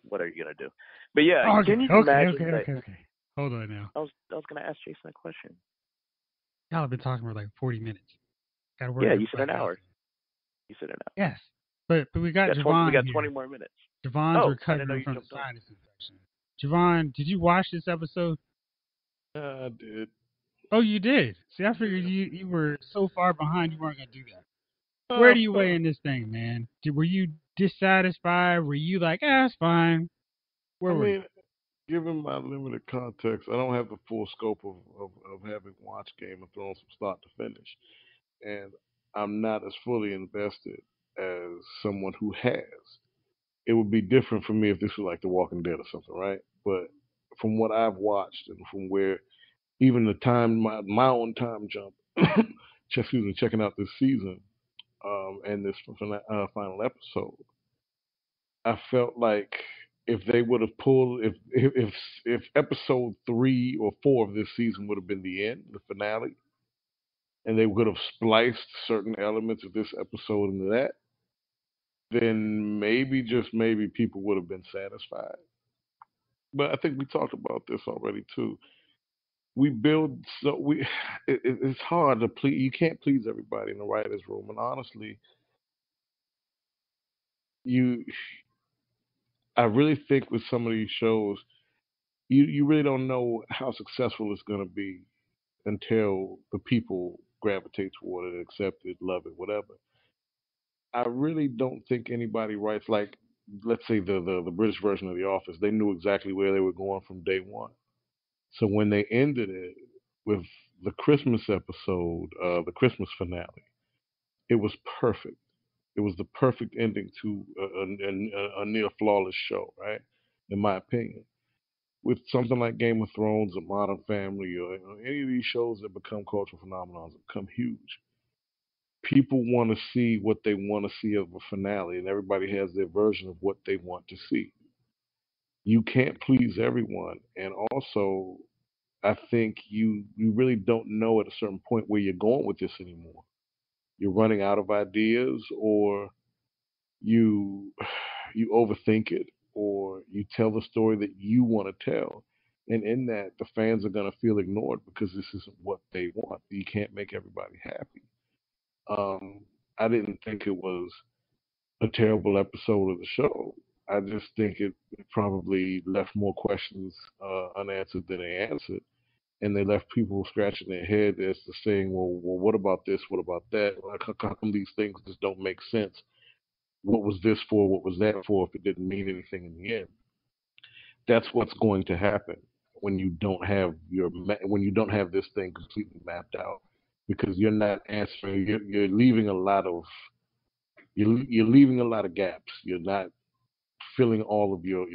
what are you gonna do? But yeah, can you imagine? Okay. Hold on now. I was gonna ask Jason a question. Y'all have been talking for like 40 minutes. Yeah, you said an hour. You said an hour. Yes, but we got Javon. We got 20 more minutes. Javon's recovering from the sinus infection. Javon, did you watch this episode? I did. Oh, you did? See, I figured you were so far behind you weren't gonna do that. Where do you weigh in this thing, man? Were you dissatisfied? Were you like, it's fine? Where were you? Given my limited context, I don't have the full scope of having watched Game of Thrones from start to finish. And I'm not as fully invested as someone who has. It would be different for me if this was like The Walking Dead or something, right? But from what I've watched and from where even the time, my own time jump, checking out this season, and this final episode, I felt like if they would have pulled, if episode 3 or 4 of this season would have been the end, the finale, and they would have spliced certain elements of this episode into that, then maybe, just maybe, people would have been satisfied. But I think we talked about this already too. It's hard to please. You can't please everybody in the writers' room, and honestly, I really think with some of these shows, you really don't know how successful it's going to be until the people gravitate toward it, accept it, love it, whatever. I really don't think anybody writes like let's say the British version of The Office, they knew exactly where they were going from day one. So when they ended it with the Christmas episode, the Christmas finale, it was perfect. It was the perfect ending to a near flawless show, right? In my opinion. With something like Game of Thrones or Modern Family or any of these shows that become cultural phenomenons, that become huge, people want to see what they want to see of a finale, and everybody has their version of what they want to see. You can't please everyone, and also I think you really don't know at a certain point where you're going with this anymore. You're running out of ideas, or you you overthink it, or you tell the story that you want to tell, and in that the fans are going to feel ignored because this isn't what they want. You can't make everybody happy. I didn't think it was a terrible episode of the show. I just think it probably left more questions unanswered than they answered, and they left people scratching their head as to saying, well, what about this? What about that? Like, how come these things just don't make sense? What was this for? What was that for? If it didn't mean anything in the end, that's what's going to happen when you don't have when you don't have this thing completely mapped out, because you're not answering. You're leaving a lot of you're leaving a lot of gaps. You're not filling all of your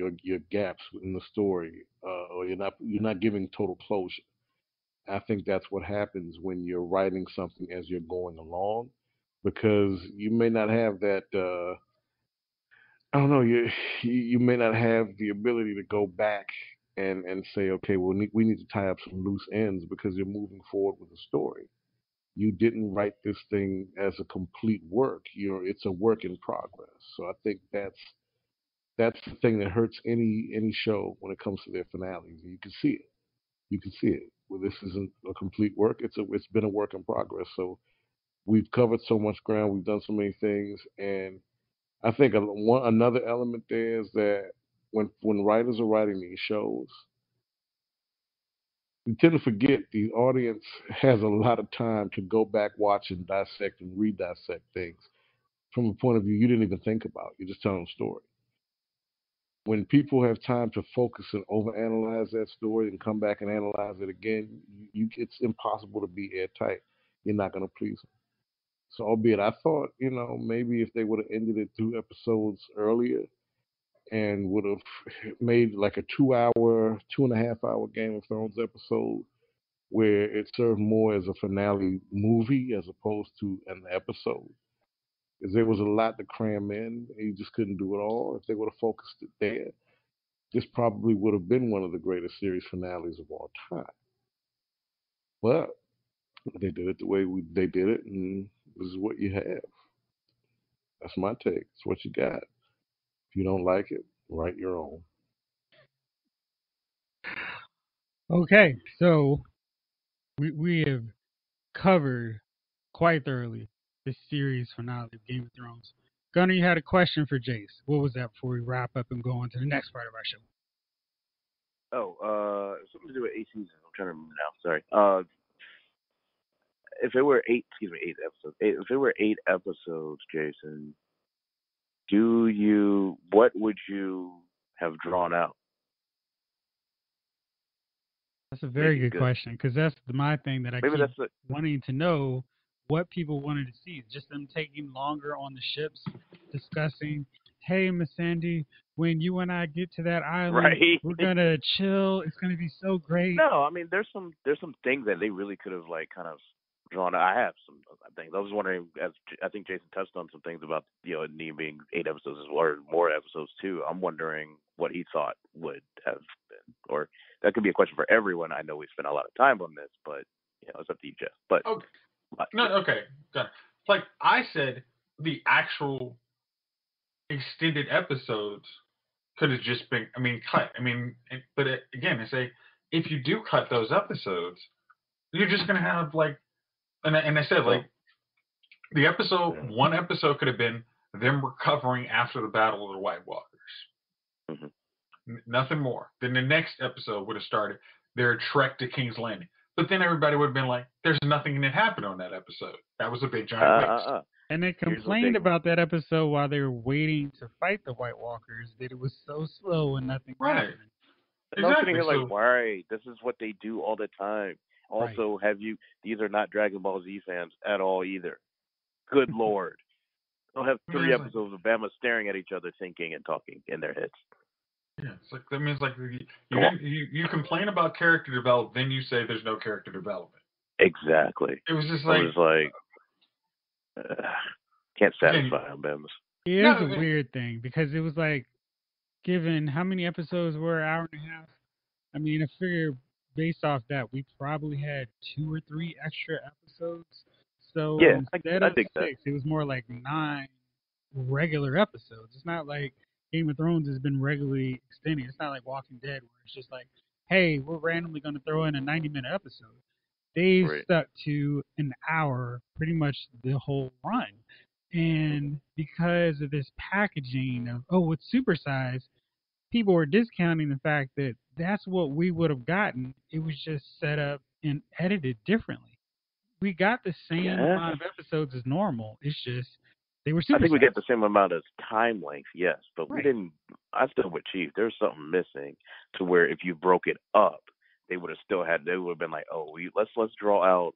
gaps in the story, or you're not giving total closure. I think that's what happens when you're writing something as you're going along, because you may not have that. I don't know. You may not have the ability to go back and say, okay, well, we need to tie up some loose ends because you're moving forward with the story. You didn't write this thing as a complete work. It's a work in progress. So I think that's the thing that hurts any show when it comes to their finales. You can see it. You can see it. Well, this isn't a complete work. It's been a work in progress. So we've covered so much ground. We've done so many things, and I think another element there is that when writers are writing these shows, you tend to forget the audience has a lot of time to go back, watch, and dissect and re-dissect things from a point of view you didn't even think about. You're just telling a story. When people have time to focus and overanalyze that story and come back and analyze it again, it's impossible to be airtight. You're not going to please them. So, albeit I thought, maybe if they would have ended it 2 episodes earlier and would have made like a 2 hour, 2.5 hour Game of Thrones episode where it served more as a finale movie as opposed to an episode. Because there was a lot to cram in, and you just couldn't do it all. If they would have focused it there, this probably would have been one of the greatest series finales of all time. But they did it the way they did it, and this is what you have. That's my take. It's what you got. If you don't like it, write your own. Okay, so we have covered quite thoroughly the series finale of Game of Thrones. Gunner, you had a question for Jace. What was that before we wrap up and go on to the next part of our show? Something to do with 8 seasons. I'm trying to remember now. Sorry. If it were 8 episodes. If it were 8 episodes, Jason, what would you have drawn out? That's a very good question, because that's my thing that I keep wanting to know what people wanted to see. Just them taking longer on the ships, discussing, hey, Miss Sandy, when you and I get to that island, right, we're going to chill. It's going to be so great. No, I mean, there's some things that they really could have, kind of drawn out. I have some things. I was wondering, as I think Jason touched on some things about, it being 8 episodes or more episodes too. I'm wondering what he thought would have been, or that could be a question for everyone. I know we spent a lot of time on this, but, it's up to you, Jeff. But okay. No, okay, done. Like I said, the actual extended episodes could have just been, cut. But again, I say, if you do cut those episodes, you're just going to have, and I said, the episode, one episode could have been them recovering after the Battle of the White Walkers. Mm-hmm. Nothing more. Then the next episode would have started their trek to King's Landing. But then everybody would have been like, there's nothing that happened on that episode. That was a big giant waste. And they Here's what complained they about that episode while they were waiting to fight the White Walkers, that it was so slow and nothing Right. happened. And I'm sitting Exactly. here So like, why? This is what they do all the time. Right. Also, these are not Dragon Ball Z fans at all either. Good Lord. They'll have I mean, 3 it's like- episodes of Bama staring at each other, thinking and talking in their heads. yeah, it's like that means like you complain about character development, then you say there's no character development. Exactly. It was just I like was like, can't satisfy them, Bamas. Yeah, it was No, a weird thing because it was like, given how many episodes were an hour and a half, I mean, I figure based off that, we probably had 2 or 3 extra episodes. So Yeah, instead I of dig 6, that. it was more like 9 regular episodes. It's not like Game of Thrones has been regularly extended. It's not like Walking Dead where it's just like, hey, we're randomly going to throw in a 90-minute episode. They've Right. stuck to an hour pretty much the whole run. And because of this packaging of, oh, it's supersized, people were discounting the fact that that's what we would have gotten. It was just set up and edited differently. We got the same amount of episodes as normal. It's just they were supersized. I think we get the same amount of time length, yes, but we Right. didn't. I still with Chief. There's something missing to where if you broke it up, they would have still had. They would have been like, oh, let's draw out.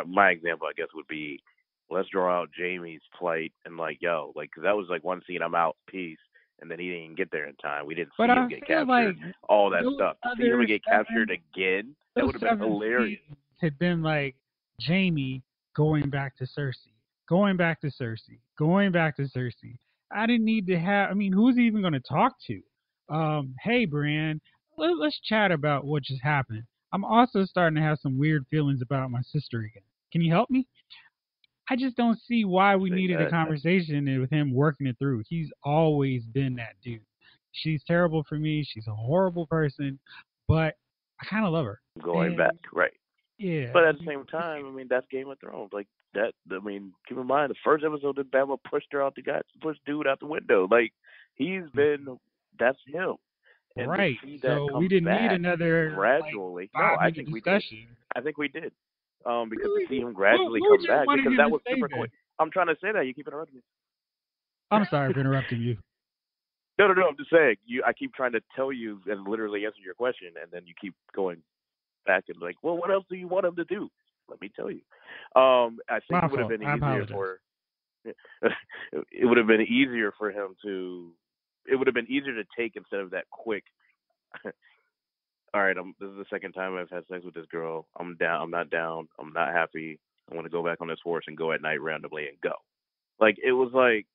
My example, I guess, would be let's draw out Jamie's plight and like, yo, like, cause that was like one scene. I'm out, peace. And then he didn't get there in time. We didn't see But him I get feel captured. like All that those stuff. To see him other get 7 captured again, that those would have been 7 hilarious. scenes had been like Jamie going back to Cersei, going back to Cersei, going back to Cersei. I didn't need to have. I mean, who's he even going to talk to? Hey, Bran, let's chat about what just happened. I'm also starting to have some weird feelings about my sister again. Can you help me? I just don't see why we See, needed a conversation with him working it through. He's always been that dude. She's terrible for me. She's a horrible person, but I kind of love her. Going And, back, right. Yeah. But at the same time, I mean, that's Game of Thrones. Like that. I mean, keep in mind the first episode that Bama pushed her out pushed dude out the window. Like he's been. That's him. And right. to see that So come we didn't back need another gradually. like, No, I 5-minute think we did. discussion. I think we did. Because Really? to see him gradually What come you back, wanted because him that to was say super then? quick. I'm trying to say that you keep interrupting me. I'm sorry for interrupting you. No. I'm just saying. I keep trying to tell you and literally answer your question, and then you keep going back and like, well, what else do you want him to do? Let me tell you. I think it would have been easier for. It would have been easier for him to. It would have been easier to take instead of that quick. All right, this is the second time I've had sex with this girl. I'm down. I'm not down. I'm not happy. I want to go back on this horse and go at night randomly and go. Like it was like,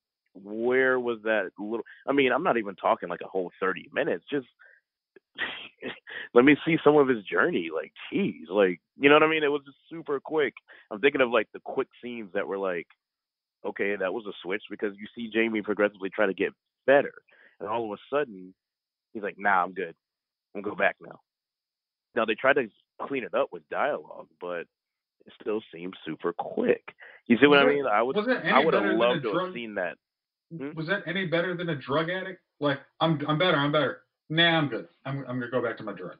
where was that little? I mean, I'm not even talking like a whole 30 minutes. Just let me see some of his journey. Like, geez, like you know what I mean? It was just super quick. I'm thinking of like the quick scenes that were like, okay, that was a switch because you see Jamie progressively try to get better, and all of a sudden he's like, nah, I'm good. I'm gonna go back now. Now they tried to clean it up with dialogue, but it still seems super quick. You see what I mean? I would have loved to have seen that. Was that any better than a drug addict? Like, I'm better. Nah, I'm good. I'm gonna go back to my drug.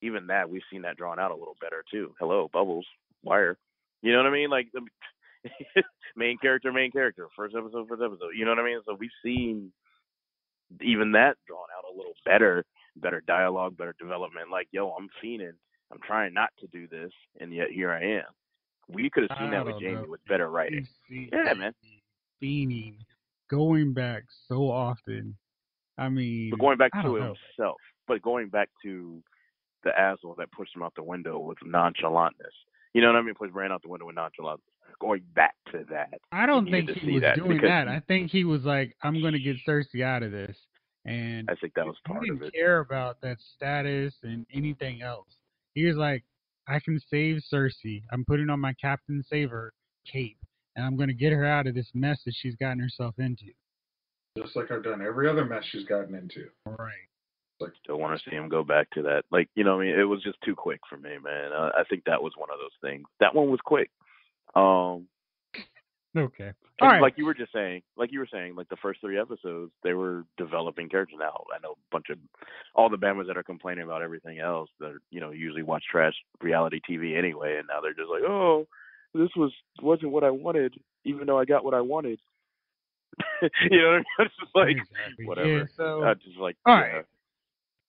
Even that, we've seen that drawn out a little better too. Hello, Bubbles, Wire. You know what I mean? Like main character, first episode. You know what I mean? So we've seen even that drawn out a little better dialogue, better development. Like, yo, I'm fiending. I'm trying not to do this, and yet here I am. We could have seen that with Jamie with better writing. Yeah, man. Fiending, going back so often. I mean, but going back to himself, but going back to the asshole that pushed him out the window with nonchalantness. You know what I mean? Pushed Bran out the window with nonchalantness. Going back to that. I don't think he was doing that. I think he was like, I'm going to get Cersei out of this. And I think that was part of it. He didn't care about that status and anything else. He was like, I can save Cersei. I'm putting on my Captain Saver cape, and I'm going to get her out of this mess that she's gotten herself into. Just like I've done every other mess she's gotten into. Right. Like, don't want to see him go back to that. Like, you know what I mean? It was just too quick for me, man. I think that was one of those things. That one was quick. Okay. All right. Like you were saying, like the first 3 episodes, they were developing characters. Now, I know a bunch of all the Bamas that are complaining about everything else that, you know, usually watch trash reality TV anyway, and now they're just like, oh, this wasn't what I wanted, even though I got what I wanted. You know what I mean? It's just like Exactly. whatever. Yeah, so I just like all yeah. right.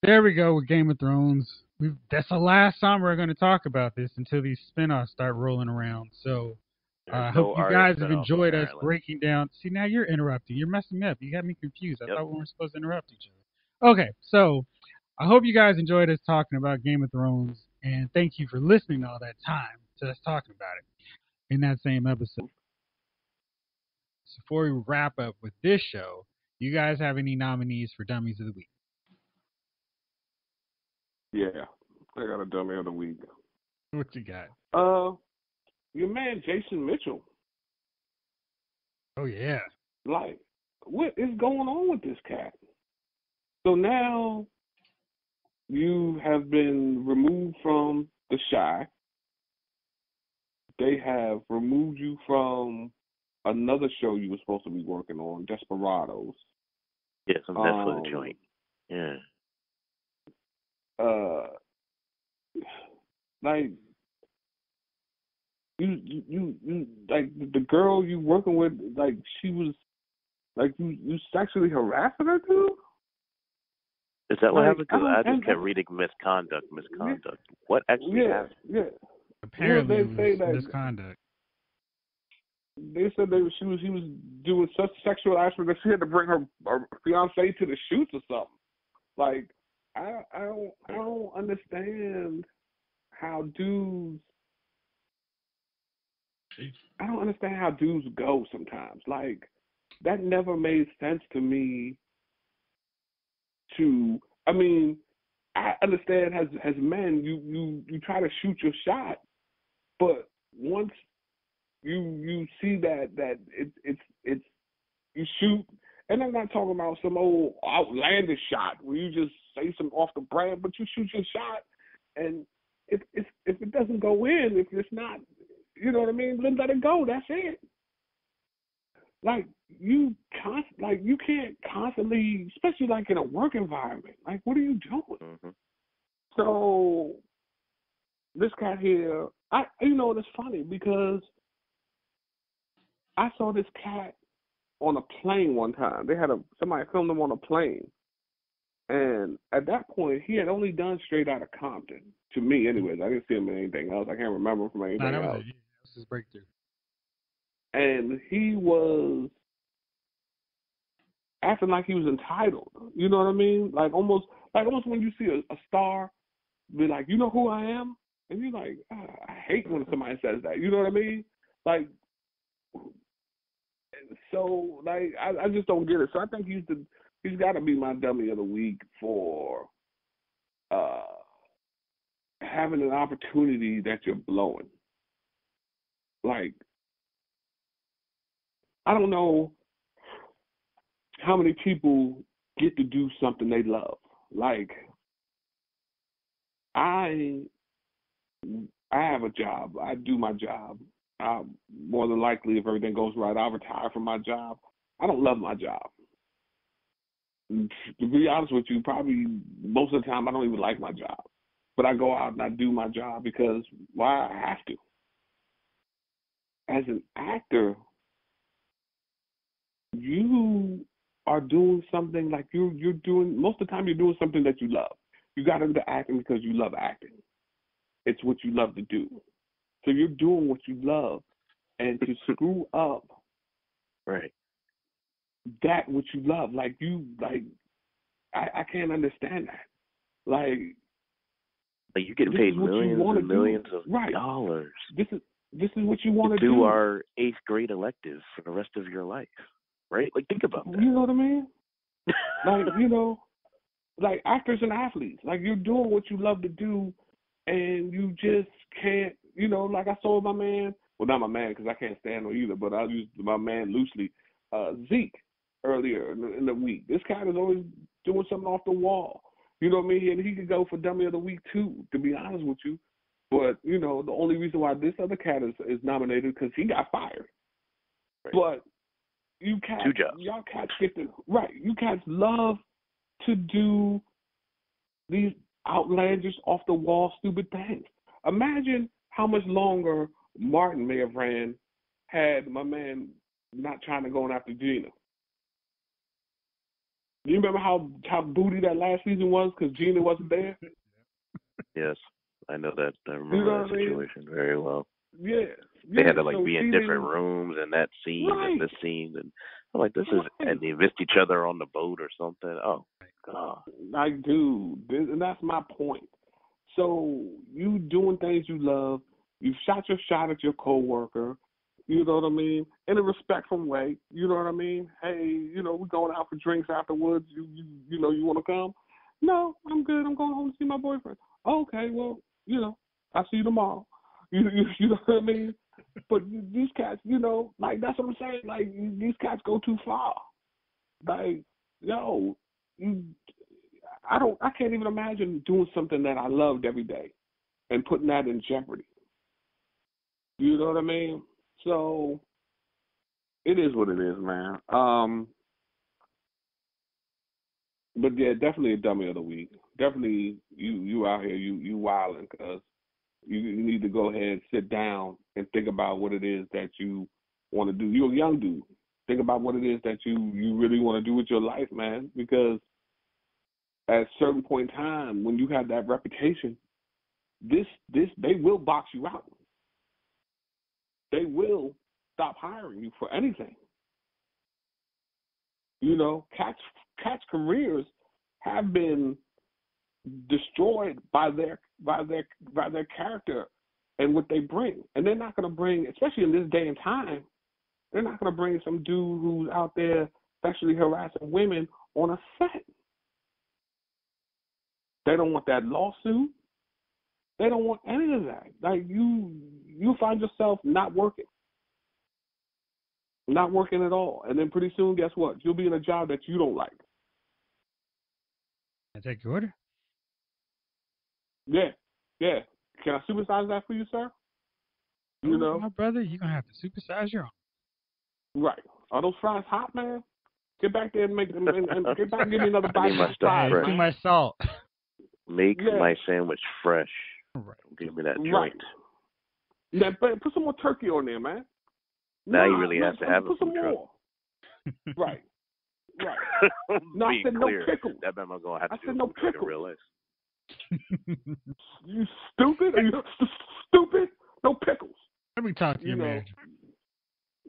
There we go with Game of Thrones. That's the last time we're going to talk about this until these spinoffs start rolling around. So I There's hope no you Arya guys have spinoff, enjoyed us apparently. breaking down. See, now you're interrupting. You're messing me up. You got me confused. I Yep. thought we weren't supposed to interrupt each other. Okay, so I hope you guys enjoyed us talking about Game of Thrones, and thank you for listening all that time to us talking about it in that same episode. So before we wrap up with this show, you guys have any nominees for Dummies of the Week? Yeah, I got a dummy of the week. What you got? Your man Jason Mitchell. Oh yeah. Like, what is going on with this cat? So now you have been removed from The Chi. They have removed you from another show you were supposed to be working on, Desperados. Yeah, some Netflix joint. Yeah. Like you like the girl you working with, like she was like you sexually harassing her too? Is that what Like, happened? Because I just kept reading misconduct. What actually happened? Yeah. Apparently They it say was that misconduct. they said he was doing such sexual action that she had to bring her fiance to the shoots or something. Like I don't understand how dudes. I don't understand how dudes go sometimes. Like that never made sense to me. I mean, I understand as men you try to shoot your shot, but once you see that it's you shoot, and I'm not talking about some old outlandish shot where you just say some off the brand, but you shoot your shot, and if it doesn't go in, if it's not, you know what I mean, then let it go. That's it. Like you can't constantly, especially like in a work environment. Like, what are you doing? Mm-hmm. So this cat here, it's funny because I saw this cat on a plane one time. They had somebody filmed him on a plane, and at that point, he had only done Straight Outta Compton. To me, anyways, I didn't see him in anything else. I can't remember him from anything else. That was his breakthrough. And he was acting like he was entitled. You know what I mean? Like almost when you see a star be like, you know who I am? And you're like, I hate when somebody says that. You know what I mean? Like, so like I just don't get it. So I think he's got to be my dummy of the week for having an opportunity that you're blowing. Like, I don't know how many people get to do something they love. Like, I have a job. I do my job. More than likely, if everything goes right, I'll retire from my job. I don't love my job. To be honest with you, probably most of the time I don't even like my job. But I go out and I do my job because, why? I have to. As an actor, you are doing something like you're doing, most of the time you're doing something that you love. You got into acting because you love acting. It's what you love to do. So you're doing what you love. And to screw up right, that what you love, I can't understand that. Like you getting paid millions and millions of dollars. This is what you want to do our 8th grade elective for the rest of your life, right? Like, think about that. You know what I mean? Like actors and athletes, like you're doing what you love to do, and you just can't. Like I saw my man. Well, not my man because I can't stand him either, but I'll use my man loosely. Zeke earlier in the week. This cat is always doing something off the wall. You know what I mean? And he could go for Dummy of the Week too, to be honest with you. But, the only reason why this other cat is nominated because he got fired. Right. But you cats, y'all cats you cats love to do these outlandish, off the wall, stupid things. Imagine how much longer Martin may have ran had my man not trying to go after Gina. You remember how booty that last season was because Gina wasn't there? Yes, I know that. I remember You know that what I mean? situation very well. Yeah. They had to so be in different rooms and that scene and this scene, and I'm like, this is, and they missed each other on the boat or something. Oh God! Like, dude, and that's my point. So you doing things you love, you shot your shot at your coworker. You know what I mean? In a respectful way. You know what I mean? Hey, you know, we're going out for drinks afterwards. You know, you want to come? No, I'm good. I'm going home to see my boyfriend. Okay, well, you know, I'll see you tomorrow. You know what I mean? But these cats, you know, like, that's what I'm saying. Like, these cats go too far. Like, yo, I can't even imagine doing something that I loved every day and putting that in jeopardy. You know what I mean? So it is what it is, man. But yeah, definitely a dummy of the week. Definitely you out here, you wilding, because you need to go ahead and sit down and think about what it is that you want to do. You're a young dude. Think about what it is that you really want to do with your life, man, because at a certain point in time, when you have that reputation, they will box you out. They will stop hiring you for anything. You know, cats' careers have been destroyed by their character and what they bring. And they're not going to bring, especially in this day and time, they're not going to bring some dude who's out there sexually harassing women on a set. They don't want that lawsuit. They don't want any of that. Like, you find yourself not working at all. And then pretty soon, guess what? You'll be in a job that you don't like. I take your order. Yeah. Can I supersize that for you, sir? You know, my brother, you're gonna have to supersize your own. Right. Are those fries hot, man? Get back there and make them, and get back and give me another bite of fries, fresh. Too much salt. Make my sandwich fresh. Right. Give me that joint. Right. Yeah, but put some more turkey on there, man. Now you really have to have put some more. Right. No, I said clear. no pickles. That man was gonna have to I said no pickles. In real life. You stupid? Are you stupid? No pickles. Let me talk to your manager.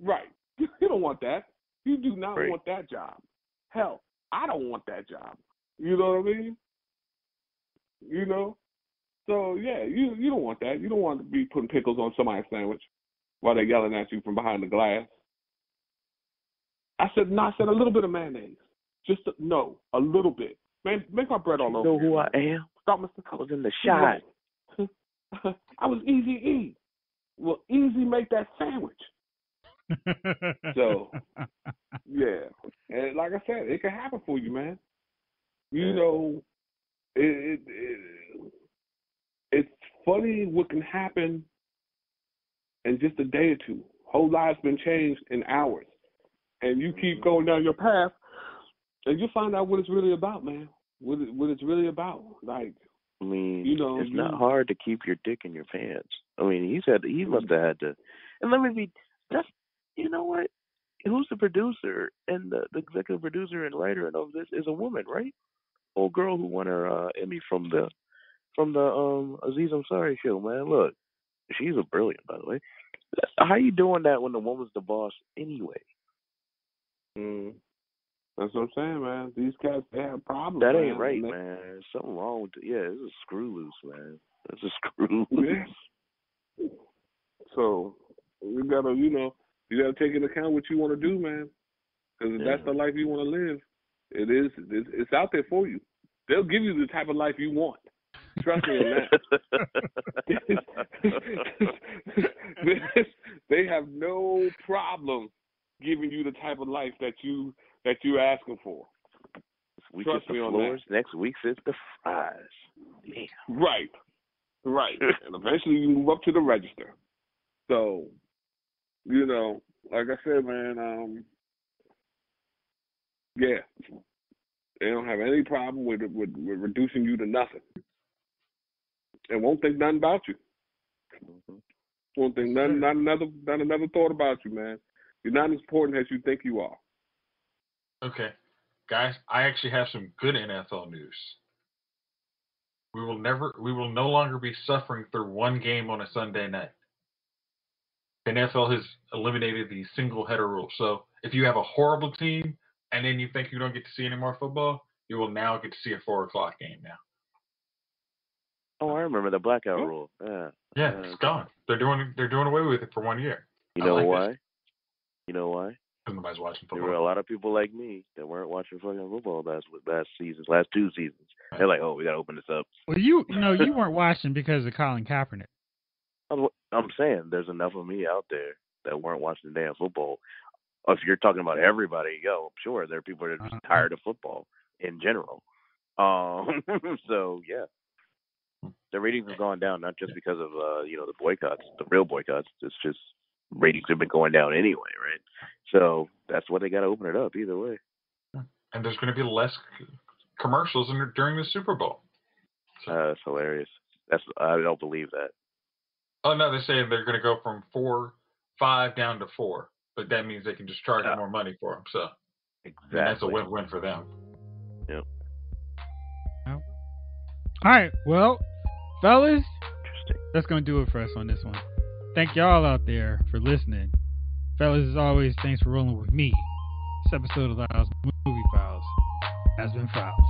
Right. You don't want that. You do not want that job. Hell, I don't want that job. You know what I mean? You know? So, yeah, you don't want that. You don't want to be putting pickles on somebody's sandwich while they're yelling at you from behind the glass. I said a little bit of mayonnaise. A little bit. Man, make my bread all over. You know who I am? Stop, Mr. I was in the shot. I was Easy E. Well, Easy make that sandwich. So, yeah. And like I said, it can happen for you, man. You know, it's funny what can happen in just a day or two. Whole life's been changed in hours. And you keep going down your path, and you find out what it's really about, man. What it's really about. Like, I mean, you know, it's not hard to keep your dick in your pants. I mean, he must have had to. And let me be, you know what? Who's the producer and the executive producer and writer and all of this is a woman, right? Old girl who won her Emmy from the Aziz Ansari show, man. Look, she's a brilliant, by the way. How you doing that when the woman's the boss anyway? That's what I'm saying, man. These cats, they have problems. That ain't right, man. There's something wrong with it. Yeah, it's a screw loose, man. It's a screw loose. Yeah. So you gotta take into account what you want to do, man. Because if that's the life you want to live, it's out there for you. They'll give you the type of life you want. Trust me on that. They have no problem giving you the type of life that you're asking for. This week it's the floors. Next week it's the fries. Damn. Right. And eventually you move up to the register. So, you know, like I said, man, yeah, they don't have any problem with reducing you to nothing, and won't think nothing about you. One thing, not another thought about you, man. You're not as important as you think you are. Okay, guys, I actually have some good NFL news. We will no longer be suffering through one game on a Sunday night. The NFL has eliminated the single header rule. So if you have a horrible team and then you think you don't get to see any more football, you will now get to see a 4:00 game now. Oh, I remember the blackout Oh. rule. Yeah, it's gone. They're doing away with it for 1 year. You know like why? it. You know why? Nobody's watching There football. were a lot of people like me that weren't watching fucking football last 2 seasons. They're like, oh, we gotta open this up. Well, you weren't watching because of Colin Kaepernick. I'm saying there's enough of me out there that weren't watching the damn football. If you're talking about everybody, I'm sure there are people that are just tired of football in general. So yeah, the ratings have gone down not just because of the boycotts, the real boycotts. It's just ratings have been going down anyway, right? So that's why they got to open it up either way. And there's going to be less commercials during the Super Bowl. So. That's hilarious. I don't believe that. Oh no, they're saying they're going to go from 5 down to 4, but that means they can just charge more money for them. So exactly, that's a win-win for them. Yep. All right, well, fellas, Interesting. that's going to do it for us on this one. Thank y'all out there for listening. Fellas, as always, thanks for rolling with me. This episode of Lyle's Movie Files has been filed.